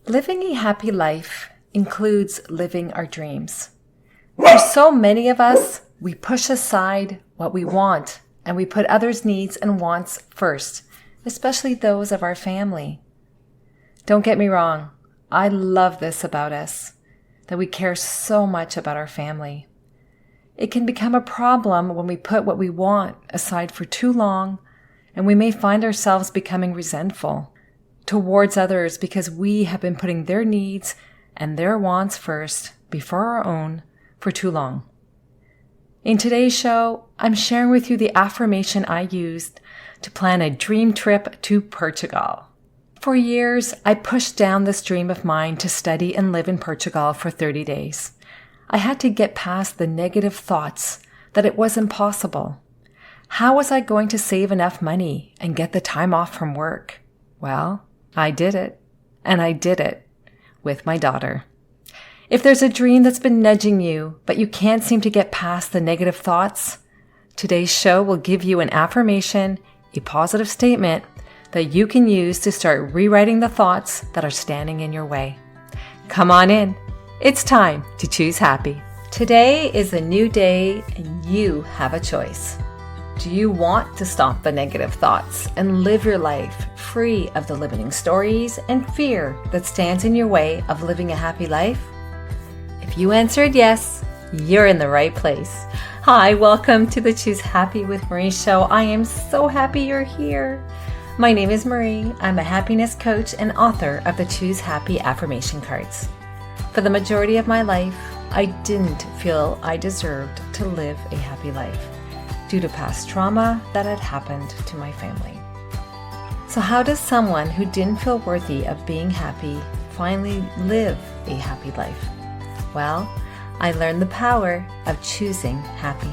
Living a happy life includes living our dreams. For so many of us, we push aside what we want and we put others' needs and wants first, especially those of our family. Don't get me wrong, I love this about us, that we care so much about our family. It can become a problem when we put what we want aside for too long, and we may find ourselves becoming resentful towards others because we have been putting their needs and their wants first before our own for too long. In today's show, I'm sharing with you the affirmation I used to plan a dream trip to Portugal. For years, I pushed down this dream of mine to study and live in Portugal for 30 days. I had to get past the negative thoughts that it was impossible. How was I going to save enough money and get the time off from work? Well, I did it, and I did it with my daughter. If there's a dream that's been nudging you, but you can't seem to get past the negative thoughts, today's show will give you an affirmation, a positive statement that you can use to start rewriting the thoughts that are standing in your way. Come on in. It's time to choose happy. Today is a new day and you have a choice. Do you want to stop the negative thoughts and live your life free of the limiting stories and fear that stands in your way of living a happy life? If you answered yes, you're in the right place. Hi, welcome to the Choose Happy with Marie show. I am so happy you're here. My name is Marie. I'm a happiness coach and author of the Choose Happy affirmation cards. For the majority of my life, I didn't feel I deserved to live a happy life due to past trauma that had happened to my family. So how does someone who didn't feel worthy of being happy finally live a happy life? Well, I learned the power of choosing happy.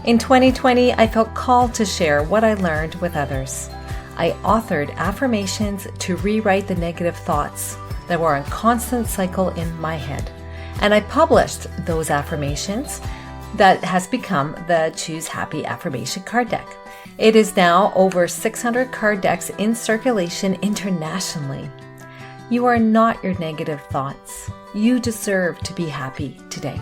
In 2020, I felt called to share what I learned with others. I authored affirmations to rewrite the negative thoughts that were a constant cycle in my head. And I published those affirmations that has become the Choose Happy affirmation card deck. It is now over 600 card decks in circulation internationally. You are not your negative thoughts. You deserve to be happy today.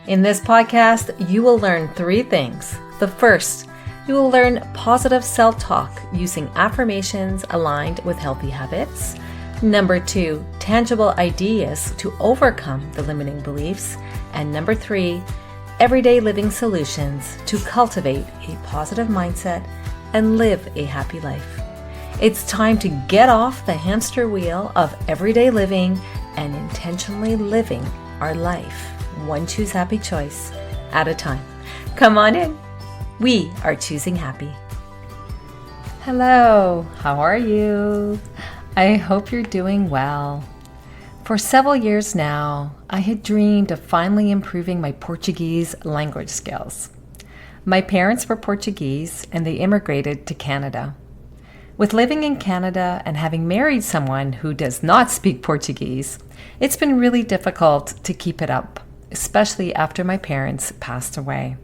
In this podcast, you will learn 3 things. The first, you will learn positive self-talk using affirmations aligned with healthy habits. Number 2, tangible ideas to overcome the limiting beliefs. And number 3, everyday living solutions to cultivate a positive mindset and live a happy life. It's time to get off the hamster wheel of everyday living and intentionally living our life, one Choose Happy choice at a time. Come on in. We are choosing happy. Hello, how are you? I hope you're doing well. For several years now, I had dreamed of finally improving my Portuguese language skills. My parents were Portuguese and they immigrated to Canada. With living in Canada and having married someone who does not speak Portuguese, it's been really difficult to keep it up, especially after my parents passed away.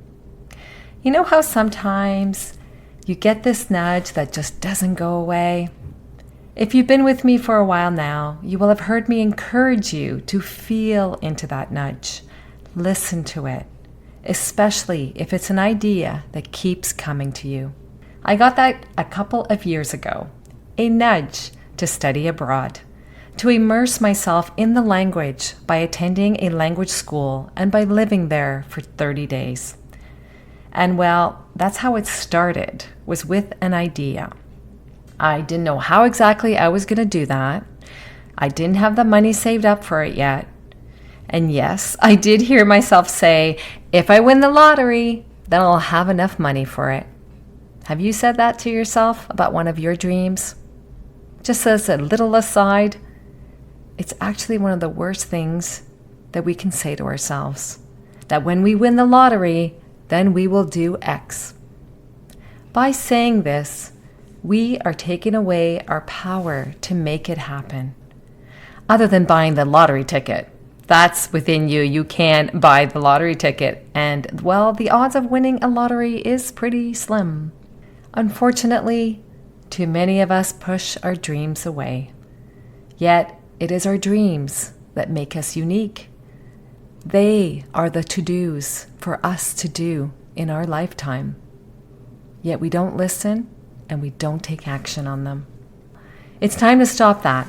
You know how sometimes you get this nudge that just doesn't go away? If you've been with me for a while now, you will have heard me encourage you to feel into that nudge. Listen to it, especially if it's an idea that keeps coming to you. I got that a couple of years ago, a nudge to study abroad, to immerse myself in the language by attending a language school and by living there for 30 days. And well, that's how it started, was with an idea. I didn't know how exactly I was going to do that. I didn't have the money saved up for it yet. And yes, I did hear myself say, if I win the lottery, then I'll have enough money for it. Have you said that to yourself about one of your dreams? Just as a little aside, it's actually one of the worst things that we can say to ourselves. That when we win the lottery, then we will do X. By saying this, we are taking away our power to make it happen. Other than buying the lottery ticket, that's within you. You can buy the lottery ticket. And, well, the odds of winning a lottery is pretty slim. Unfortunately, too many of us push our dreams away. Yet, It is our dreams that make us unique. They are the to-dos for us to do in our lifetime. Yet we don't listen and we don't take action on them. It's time to stop that.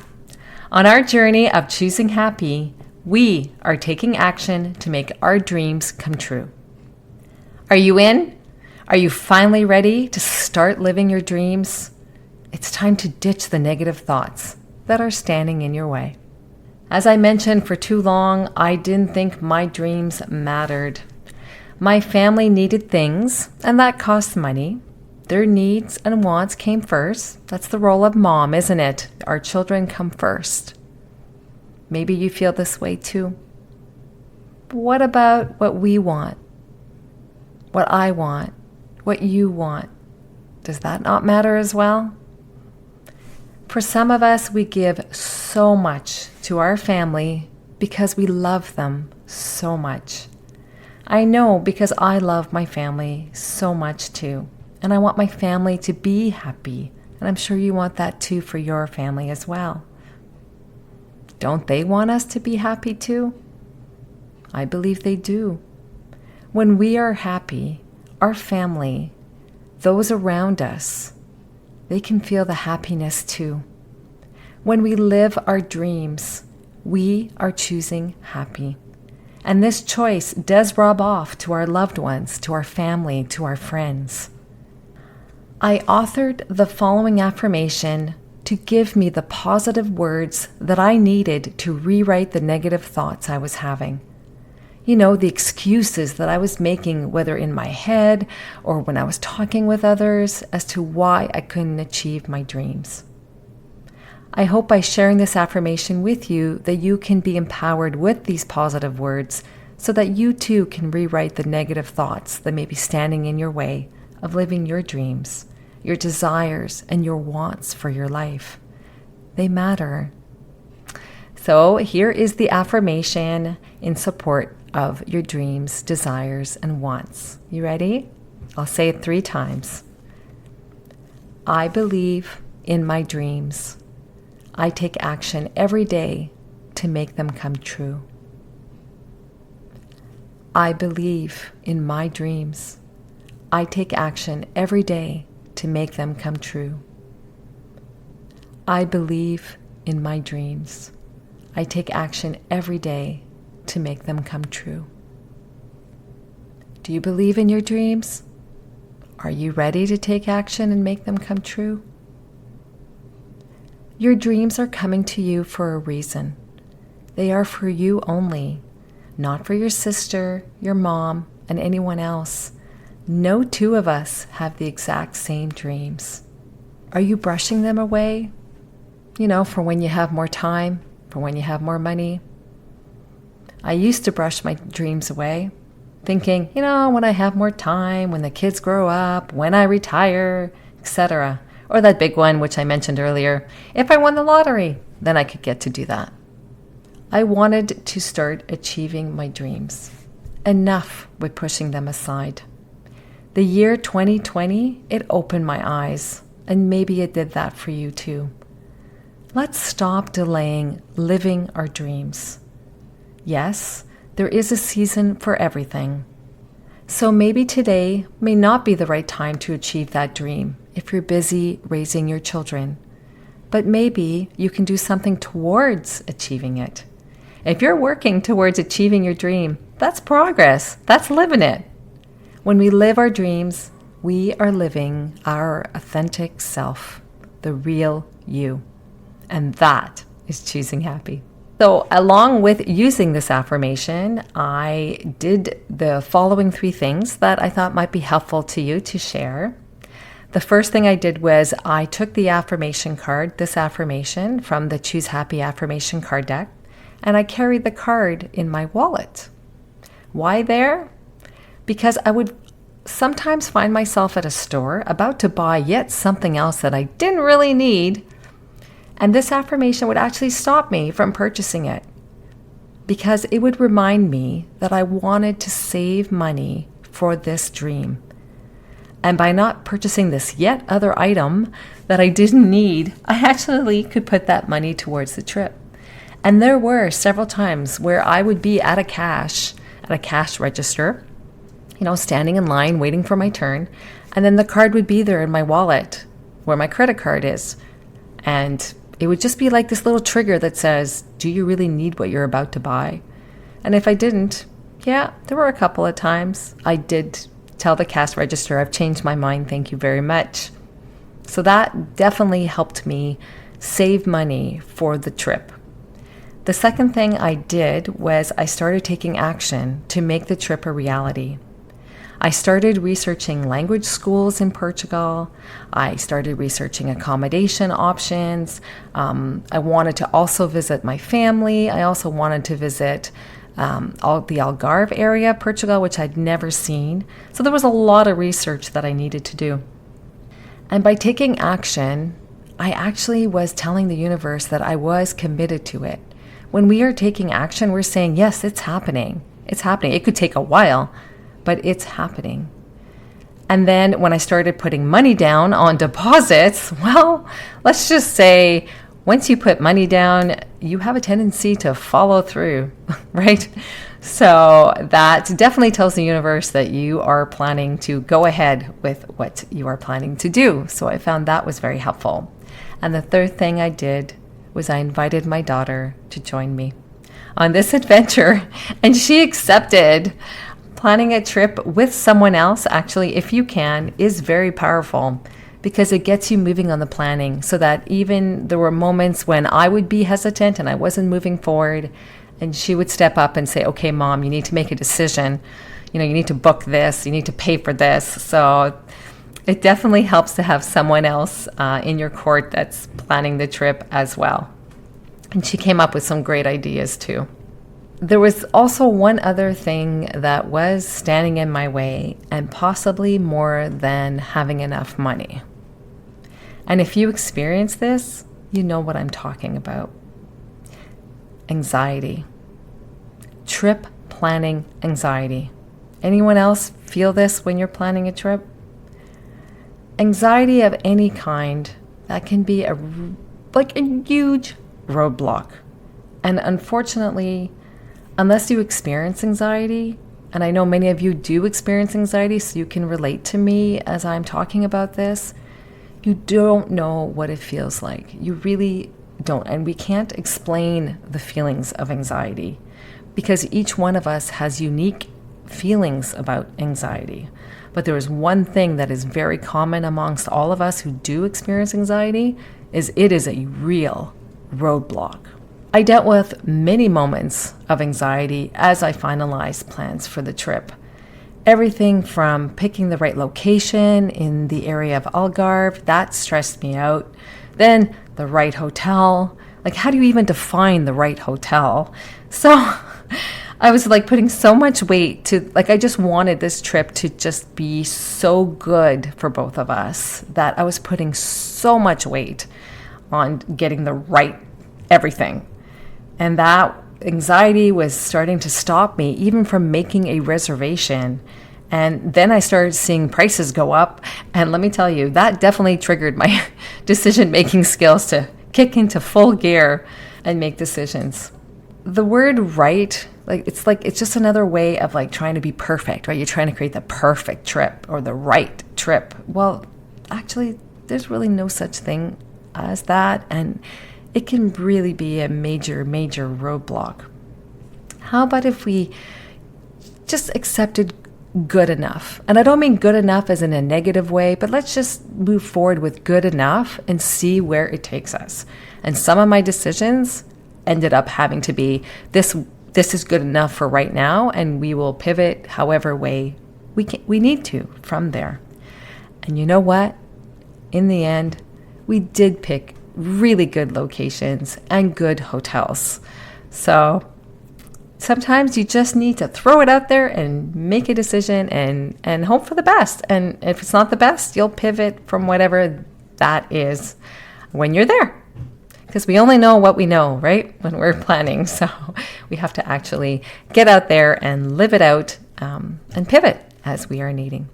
On our journey of choosing happy, we are taking action to make our dreams come true. Are you in? Are you finally ready to start living your dreams? It's time to ditch the negative thoughts that are standing in your way. As I mentioned, for too long, I didn't think my dreams mattered. My family needed things, and that cost money. Their needs and wants came first. That's the role of mom, isn't it? Our children come first. Maybe you feel this way too. But what about what we want? What I want? What you want? Does that not matter as well? For some of us, we give so much to our family because we love them so much. I know because I love my family so much too. And I want my family to be happy. And I'm sure you want that too for your family as well. Don't they want us to be happy too? I believe they do. When we are happy, our family, those around us, they can feel the happiness too. When we live our dreams, we are choosing happy. And this choice does rub off to our loved ones, to our family, to our friends. I authored the following affirmation to give me the positive words that I needed to rewrite the negative thoughts I was having. You know, the excuses that I was making, whether in my head or when I was talking with others, as to why I couldn't achieve my dreams. I hope by sharing this affirmation with you that you can be empowered with these positive words so that you too can rewrite the negative thoughts that may be standing in your way of living your dreams, your desires, and your wants for your life. They matter. So here is the affirmation in support of your dreams, desires, and wants. You ready? I'll say it 3 times. I believe in my dreams. I take action every day to make them come true. I believe in my dreams. I take action every day to make them come true. I believe in my dreams. I take action every day to make them come true. Do you believe in your dreams? Are you ready to take action and make them come true? Your dreams are coming to you for a reason. They are for you only, not for your sister, your mom, and anyone else. No 2 of us have the exact same dreams. Are you brushing them away? You know, for when you have more time, for when you have more money. I used to brush my dreams away, thinking, when I have more time, when the kids grow up, when I retire, etc. Or that big one, which I mentioned earlier, if I won the lottery, then I could get to do that. I wanted to start achieving my dreams. Enough with pushing them aside. The year 2020, it opened my eyes, and maybe it did that for you too. Let's stop delaying living our dreams. Yes, there is a season for everything. So maybe today may not be the right time to achieve that dream if you're busy raising your children. But maybe you can do something towards achieving it. If you're working towards achieving your dream, that's progress. That's living it. When we live our dreams, we are living our authentic self, the real you. And that is choosing happy. So along with using this affirmation, I did the following 3 things that I thought might be helpful to you to share. The first thing I did was I took the affirmation card, this affirmation from the Choose Happy affirmation card deck, and I carried the card in my wallet. Why there? Because I would sometimes find myself at a store about to buy yet something else that I didn't really need, and this affirmation would actually stop me from purchasing it because it would remind me that I wanted to save money for this dream. And by not purchasing this yet other item that I didn't need, I actually could put that money towards the trip. And there were several times where I would be at a cash register, standing in line waiting for my turn. And then the card would be there in my wallet where my credit card is. And it would just be like this little trigger that says, do you really need what you're about to buy? And if I didn't, there were a couple of times I did tell the cash register, I've changed my mind, thank you very much. So that definitely helped me save money for the trip. The second thing I did was I started taking action to make the trip a reality. I started researching language schools in Portugal. I started researching accommodation options. I wanted to also visit my family. I also wanted to visit all the Algarve area, Portugal, which I'd never seen. So there was a lot of research that I needed to do. And by taking action, I actually was telling the universe that I was committed to it. When we are taking action, we're saying, yes, it's happening. It's happening. It could take a while, but it's happening. And then when I started putting money down on deposits, well, let's just say once you put money down, you have a tendency to follow through, right? So that definitely tells the universe that you are planning to go ahead with what you are planning to do. So I found that was very helpful. And the third thing I did was I invited my daughter to join me on this adventure, and she accepted. Planning a trip with someone else, actually, if you can, is very powerful because it gets you moving on the planning so that even there were moments when I would be hesitant and I wasn't moving forward, and she would step up and say, okay, Mom, you need to make a decision. You need to book this. You need to pay for this. So it definitely helps to have someone else in your court that's planning the trip as well. And she came up with some great ideas too. There was also one other thing that was standing in my way, and possibly more than having enough money. And if you experience this, you know what I'm talking about. Anxiety. Trip planning anxiety. Anyone else feel this when you're planning a trip? Anxiety of any kind, that can be a huge roadblock. And unfortunately, unless you experience anxiety, and I know many of you do experience anxiety, so you can relate to me as I'm talking about this, you don't know what it feels like. You really don't. And we can't explain the feelings of anxiety because each one of us has unique feelings about anxiety. But there is one thing that is very common amongst all of us who do experience anxiety, is it is a real roadblock. I dealt with many moments of anxiety as I finalized plans for the trip. Everything from picking the right location in the area of Algarve, that stressed me out. Then the right hotel. How do you even define the right hotel? So I was putting so much weight to, I just wanted this trip to just be so good for both of us that I was putting so much weight on getting the right everything. And that anxiety was starting to stop me even from making a reservation. And then I started seeing prices go up. And let me tell you, that definitely triggered my decision-making skills to kick into full gear and make decisions. The word right, it's just another way of trying to be perfect, right? You're trying to create the perfect trip or the right trip. Well, actually, there's really no such thing as that. And it can really be a major, major roadblock. How about if we just accepted good enough? And I don't mean good enough as in a negative way, but let's just move forward with good enough and see where it takes us. And some of my decisions ended up having to be, this is good enough for right now, and we will pivot however way we need to from there. And you know what? In the end, we did pick really good locations and good hotels. So sometimes you just need to throw it out there and make a decision and hope for the best. And if it's not the best, you'll pivot from whatever that is when you're there. Because we only know what we know, right? When we're planning. So we have to actually get out there and live it out and pivot as we are needing.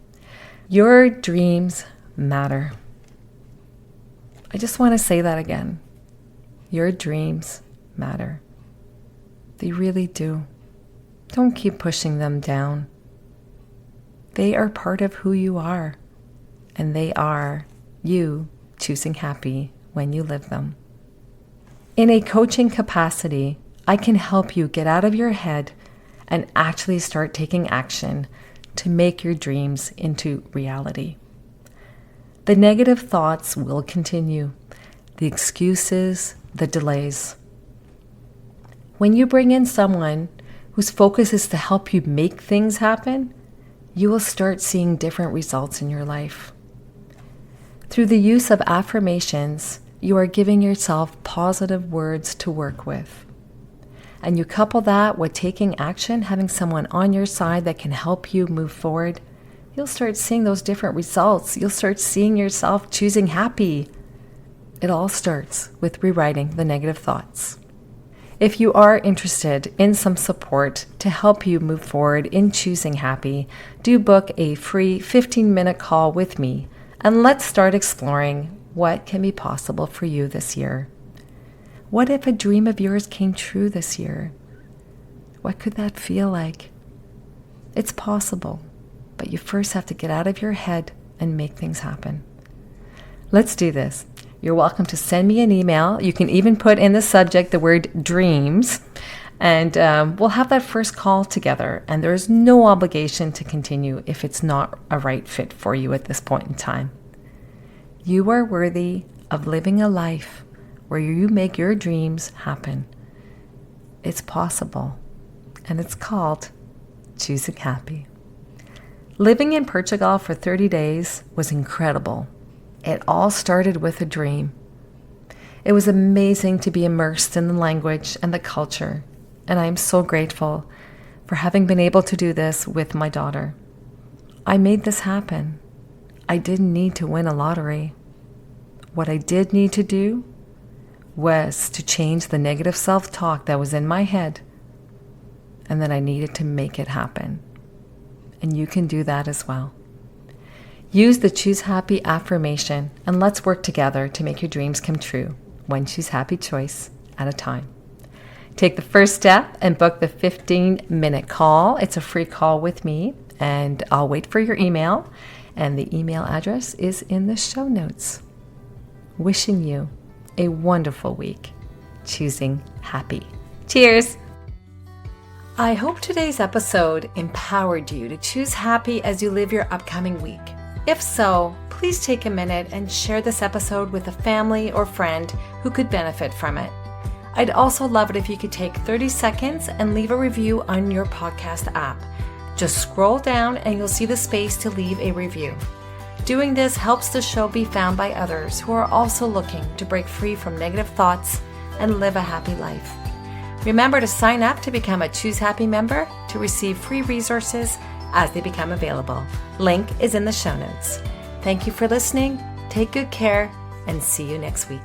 Your dreams matter. I just want to say that again. Your dreams matter. They really do. Don't keep pushing them down. They are part of who you are, and they are you choosing happy when you live them. In a coaching capacity, I can help you get out of your head and actually start taking action to make your dreams into reality. The negative thoughts will continue, the excuses, the delays. When you bring in someone whose focus is to help you make things happen, you will start seeing different results in your life. Through the use of affirmations, you are giving yourself positive words to work with. And you couple that with taking action, having someone on your side that can help you move forward, you'll start seeing those different results. You'll start seeing yourself choosing happy. It all starts with rewriting the negative thoughts. If you are interested in some support to help you move forward in choosing happy, do book a free 15-minute call with me, and let's start exploring what can be possible for you this year. What if a dream of yours came true this year? What could that feel like? It's possible, but you first have to get out of your head and make things happen. Let's do this. You're welcome to send me an email. You can even put in the subject the word dreams, and we'll have that first call together. And there's no obligation to continue if it's not a right fit for you at this point in time. You are worthy of living a life where you make your dreams happen. It's possible, and it's called choosing happy. Living in Portugal for 30 days was incredible. It all started with a dream. It was amazing to be immersed in the language and the culture, and I am so grateful for having been able to do this with my daughter. I made this happen. I didn't need to win a lottery. What I did need to do was to change the negative self-talk that was in my head, and then I needed to make it happen. And you can do that as well. Use the Choose Happy affirmation, and let's work together to make your dreams come true, one Choose Happy choice at a time. Take the first step and book the 15-minute call. It's a free call with me, and I'll wait for your email, and the email address is in the show notes. Wishing you a wonderful week, choosing happy. Cheers! I hope today's episode empowered you to choose happy as you live your upcoming week. If so, please take a minute and share this episode with a family or friend who could benefit from it. I'd also love it if you could take 30 seconds and leave a review on your podcast app. Just scroll down and you'll see the space to leave a review. Doing this helps the show be found by others who are also looking to break free from negative thoughts and live a happy life. Remember to sign up to become a Choose Happy member to receive free resources as they become available. Link is in the show notes. Thank you for listening. Take good care and see you next week.